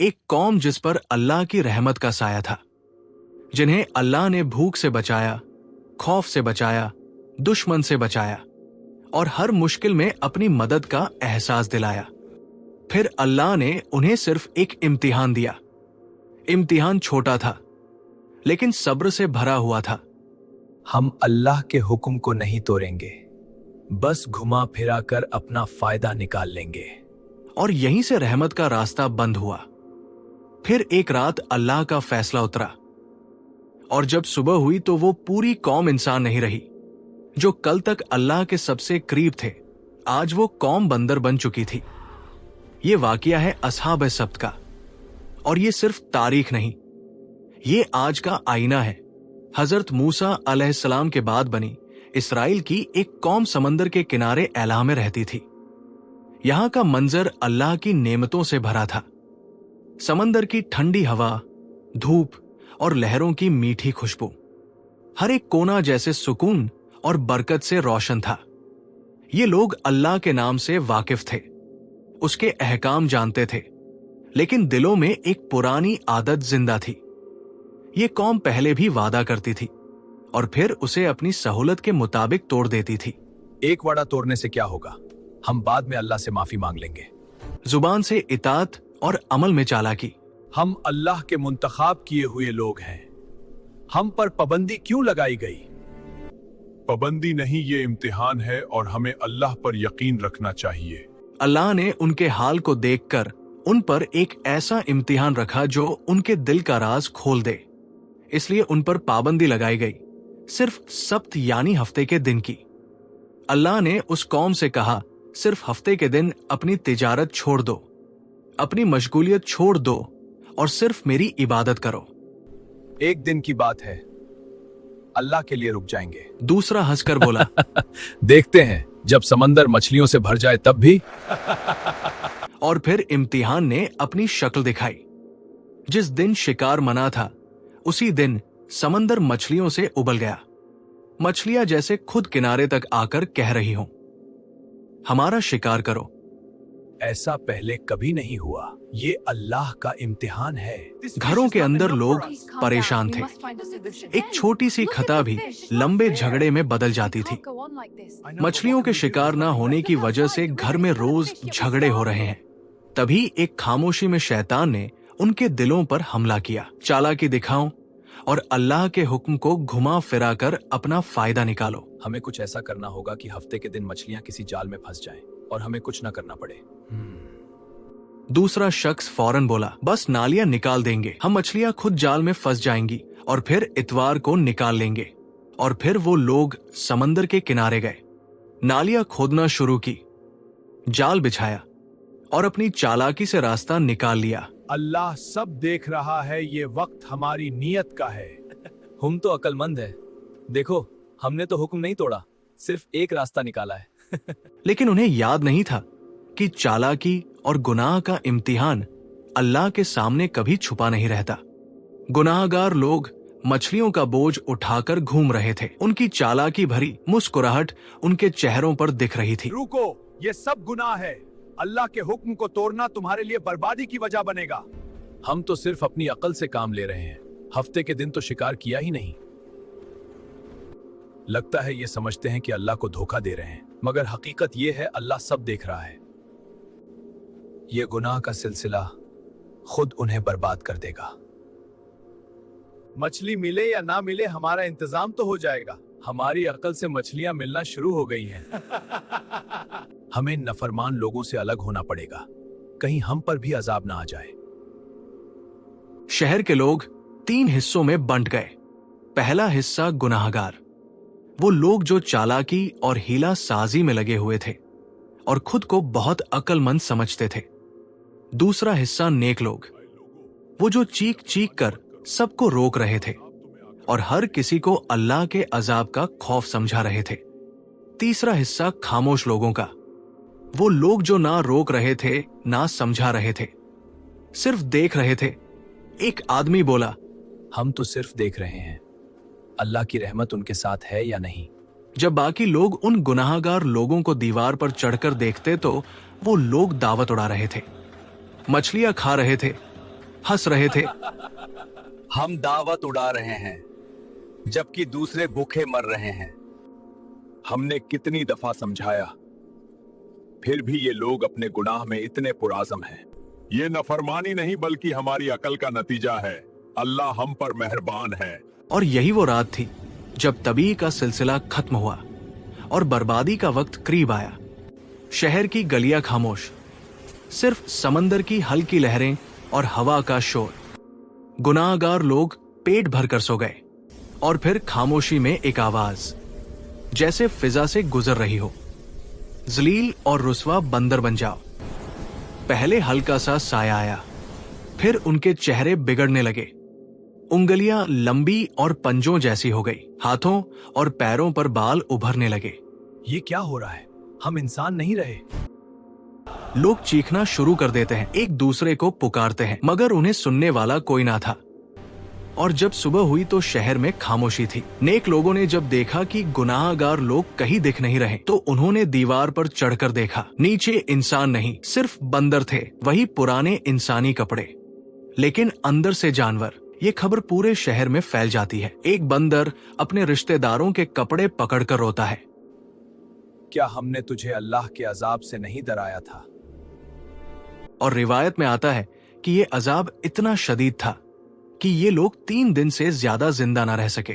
एक कौम जिस पर अल्लाह की रहमत का साया था, जिन्हें अल्लाह ने भूख से बचाया, खौफ से बचाया, दुश्मन से बचाया और हर मुश्किल में अपनी मदद का एहसास दिलाया। फिर अल्लाह ने उन्हें सिर्फ एक इम्तिहान दिया। इम्तिहान छोटा था लेकिन सब्र से भरा हुआ था। हम अल्लाह के हुक्म को नहीं तोड़ेंगे, बस घुमा फिरा कर अपना फायदा निकाल लेंगे। और यहीं से रहमत का रास्ता बंद हुआ। फिर एक रात अल्लाह का फैसला उतरा और जब सुबह हुई तो वो पूरी कौम इंसान नहीं रही। जो कल तक अल्लाह के सबसे करीब थे, आज वो कौम बंदर बन चुकी थी। ये वाकया है असहाब सब्त का, और ये सिर्फ तारीख नहीं, ये आज का आईना है। हजरत मूसा अलैहिस्सलाम के बाद बनी इसराइल की एक कौम समंदर के किनारे एला में रहती थी। यहां का मंजर अल्लाह की नेमतों से भरा था। समंदर की ठंडी हवा, धूप और लहरों की मीठी खुशबू, हर एक कोना जैसे सुकून और बरकत से रोशन था। ये लोग अल्लाह के नाम से वाकिफ थे, उसके अहकाम जानते थे, लेकिन दिलों में एक पुरानी आदत जिंदा थी। ये कौम पहले भी वादा करती थी और फिर उसे अपनी सहूलत के मुताबिक तोड़ देती थी। एक वादा तोड़ने से क्या होगा, हम बाद में अल्लाह से माफी मांग लेंगे। जुबान से इताअत और अमल में चालाकी। हम अल्लाह के मुंतखाब किए हुए लोग हैं, हम पर पाबंदी क्यों लगाई गई? पाबंदी नहीं, ये इम्तिहान है और हमें अल्लाह पर यकीन रखना चाहिए। अल्लाह ने उनके हाल को देखकर उन पर एक ऐसा इम्तिहान रखा जो उनके दिल का राज खोल दे। इसलिए उन पर पाबंदी लगाई गई, सिर्फ सब्त यानी हफ्ते के दिन की। अल्लाह ने उस कौम से कहा, सिर्फ हफ्ते के दिन अपनी तिजारत छोड़ दो, अपनी मशगूलियत छोड़ दो और सिर्फ मेरी इबादत करो। एक दिन की बात है, अल्लाह के लिए रुक जाएंगे। दूसरा हंसकर बोला, देखते हैं जब समंदर मछलियों से भर जाए तब भी। और फिर इम्तिहान ने अपनी शक्ल दिखाई। जिस दिन शिकार मना था, उसी दिन समंदर मछलियों से उबल गया। मछलियां जैसे खुद किनारे तक आकर कह रही हों, हमारा शिकार करो। ऐसा पहले कभी नहीं हुआ, ये अल्लाह का इम्तिहान है। घरों के अंदर लोग परेशान थे। एक छोटी सी खता भी लंबे झगड़े में बदल जाती थी। मछलियों के शिकार न होने की वजह से घर में रोज झगड़े हो रहे हैं। तभी एक खामोशी में शैतान ने उनके दिलों पर हमला किया। चालाकी दिखाओ और अल्लाह के हुक्म को घुमा फिरा कर अपना फायदा निकालो। हमें कुछ ऐसा करना होगा कि हफ्ते के दिन मछलियां किसी जाल में फंस जाएं और हमें कुछ न करना पड़े। दूसरा शख्स फौरन बोला, बस नालियां निकाल देंगे, हम मछलियां खुद जाल में फंस जाएंगी और फिर इतवार को निकाल लेंगे। और फिर वो लोग समंदर के किनारे गए, नालियां खोदना शुरू की, जाल बिछाया और अपनी चालाकी से रास्ता निकाल लिया। अल्लाह सब देख रहा है, ये वक्त हमारी नियत का है। हम तो अक्लमंद है, देखो हमने तो हुक्म नहीं तोड़ा, सिर्फ एक रास्ता निकाला है। लेकिन उन्हें याद नहीं था कि चालाकी और गुनाह का इम्तिहान अल्लाह के सामने कभी छुपा नहीं रहता। गुनाहगार लोग मछलियों का बोझ उठाकर घूम रहे थे। उनकी चालाकी भरी मुस्कुराहट उनके चेहरों पर दिख रही थी। रुको, ये सब गुनाह है, अल्लाह के हुक्म को तोड़ना तुम्हारे लिए बर्बादी की वजह बनेगा। हम तो सिर्फ अपनी अकल से काम ले रहे हैं, हफ्ते के दिन तो शिकार किया ही नहीं। लगता है ये समझते हैं कि अल्लाह को धोखा दे रहे हैं, मगर हकीकत ये है अल्लाह सब देख रहा है। ये गुनाह का सिलसिला खुद उन्हें बर्बाद कर देगा। मछली मिले या ना मिले, हमारा इंतजाम तो हो जाएगा। हमारी अकल से मछलियां मिलना शुरू हो गई हैं। हमें नफरमान लोगों से अलग होना पड़ेगा, कहीं हम पर भी अजाब ना आ जाए। शहर के लोग 3 हिस्सों में बंट गए। पहला हिस्सा गुनाहगार, वो लोग जो चालाकी और हीला साजी में लगे हुए थे और खुद को बहुत अक्लमंद समझते थे। दूसरा हिस्सा नेक लोग, वो जो चीख चीख कर सबको रोक रहे थे और हर किसी को अल्लाह के अजाब का खौफ समझा रहे थे। तीसरा हिस्सा खामोश लोगों का, वो लोग जो ना रोक रहे थे ना समझा रहे थे, सिर्फ देख रहे थे। एक आदमी बोला, हम तो सिर्फ देख रहे हैं, अल्लाह की रहमत उनके साथ है या नहीं। जब बाकी लोग उन गुनाहगार लोगों को दीवार पर चढ़कर देखते तो वो लोग दावत उड़ा रहे थे, मछलियां खा रहे थे हंस रहे थे। हम दावत उड़ा रहे हैं जबकि दूसरे भूखे मर रहे हैं। हमने कितनी दफा समझाया, फिर भी ये लोग अपने गुनाह में इतने पुराज़म हैं। ये नफरमानी नहीं बल्कि हमारी अकल का नतीजा है। अल्लाह हम पर मेहरबान है। और यही वो रात थी जब तबीह का सिलसिला खत्म हुआ और बर्बादी का वक्त करीब आया। शहर की गलियां खामोश, सिर्फ समंदर की हल्की लहरें और हवा का शोर। गुनाहगार लोग पेट भर कर सो गए और फिर खामोशी में एक आवाज जैसे फिजा से गुजर रही हो, जलील और रुस्वा बंदर बन जाओ। पहले हल्का सा साया आया, फिर उनके चेहरे बिगड़ने लगे। उंगलियां लंबी और पंजों जैसी हो गई, हाथों और पैरों पर बाल उभरने लगे। ये क्या हो रहा है? हम इंसान नहीं रहे। लोग चीखना शुरू कर देते हैं, एक दूसरे को पुकारते हैं, मगर उन्हें सुनने वाला कोई ना था। और जब सुबह हुई तो शहर में खामोशी थी। नेक लोगों ने जब देखा कि गुनाहगार लोग कहीं दिख नहीं रहे तो उन्होंने दीवार पर चढ़कर देखा। नीचे इंसान नहीं, सिर्फ बंदर थे, वही पुराने इंसानी कपड़े, लेकिन अंदर से जानवर। ये खबर पूरे शहर में फैल जाती है। एक बंदर अपने रिश्तेदारों के कपड़े पकड़कर रोता है, क्या हमने तुझे अल्लाह के अजाब से नहीं डराया था? और रिवायत में आता है कि ये अजाब इतना शदीद था कि ये लोग 3 दिन से ज्यादा जिंदा न रह सके।